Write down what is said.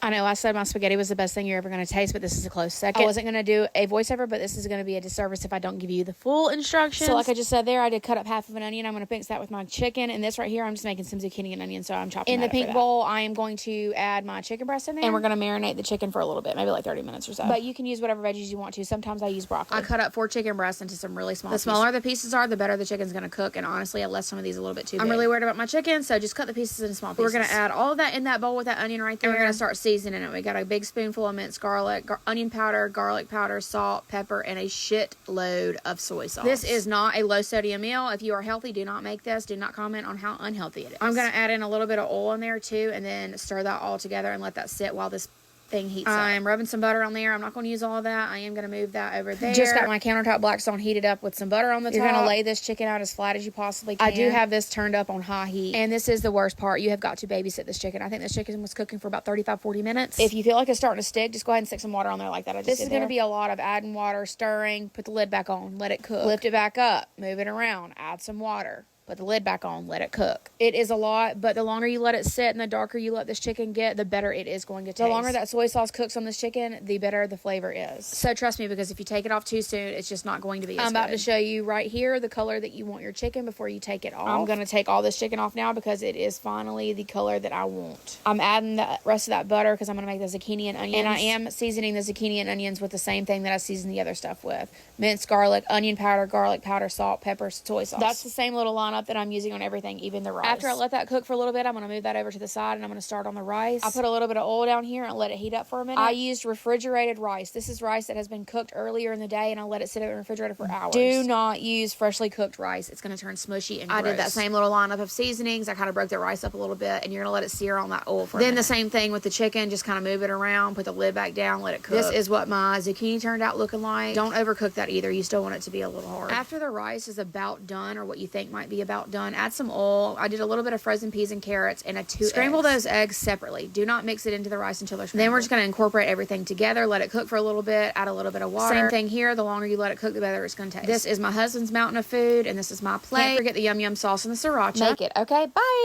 I know I said my spaghetti was the best thing you're ever going to taste, but this is a close second. I wasn't going to do a voiceover, but this is going to be a disservice if I don't give you the full instructions. So like I just said there, I did cut up half of an onion. I'm going to mix that with my chicken. And this right here, I'm just making some zucchini and onion, so I'm chopping in the pink bowl. I am going to add my chicken breast in there. And we're going to marinate the chicken for a little bit, maybe like 30 minutes or so. But you can use whatever veggies you want to. Sometimes I use broccoli. I cut up 4 chicken breasts into some really small pieces. The smaller the pieces are, the better the chicken's going to cook. And honestly, I left some of these a little bit too big. I'm really worried about my chicken, so just cut the pieces into small pieces. We're going to add all of that in that bowl with that onion right there. And we're going to start seasoning it. We got a big spoonful of minced garlic, onion powder, garlic powder, salt, pepper, and a shit load of soy sauce. This is not a low sodium meal. If you are healthy, do not make this. Do not comment on how unhealthy it is. I'm going to add in a little bit of oil in there too, and then stir that all together and let that sit while this thing heats up. I'm rubbing some butter on there. I'm not going to use all of that. I am going to move that over there. Just got my countertop blackstone heated up with some butter on the top. You're going to lay this chicken out as flat as you possibly can. I do have this turned up on high heat. And this is the worst part. You have got to babysit this chicken. I think this chicken was cooking for about 35-40 minutes. If you feel like it's starting to stick, just go ahead and stick some water on there like that. This is going to be a lot of adding water, stirring, put the lid back on, let it cook. Lift it back up, move it around, add some water. Put the lid back on, let it cook. It is a lot, but the longer you let it sit and the darker you let this chicken get, the better it is going to taste. The longer that soy sauce cooks on this chicken, the better the flavor is. So trust me, because if you take it off too soon, it's just not going to be as good. I'm about to show you right here the color that you want your chicken before you take it off. I'm going to take all this chicken off now because it is finally the color that I want. I'm adding the rest of that butter because I'm going to make the zucchini and onions. And I am seasoning the zucchini and onions with the same thing that I seasoned the other stuff with. Minced garlic, onion powder, garlic powder, salt, pepper, soy sauce. That's the same little lineup that I'm using on everything, even the rice. After I let that cook for a little bit, I'm going to move that over to the side and I'm going to start on the rice. I put a little bit of oil down here and let it heat up for a minute. I used refrigerated rice. This is rice that has been cooked earlier in the day and I let it sit in the refrigerator for hours. Do not use freshly cooked rice. It's going to turn smushy and gross. I did that same little lineup of seasonings. I kind of broke the rice up a little bit and you're going to let it sear on that oil for a minute. Then the same thing with the chicken. Just kind of move it around, put the lid back down, let it cook. This is what my zucchini turned out looking like. Don't overcook that either. You still want it to be a little hard. After the rice is about done, or what you think might be about done, add some oil. I did a little bit of frozen peas and carrots and scramble those eggs separately. Do not mix it into the rice until they're scrambled. Then we're just going to incorporate everything together, let it cook for a little bit, add a little bit of water. Same thing here. The longer you let it cook, the better it's going to taste. This is my husband's mountain of food, and this is my plate. Can't forget the yum yum sauce and the sriracha. Make it. Okay, bye.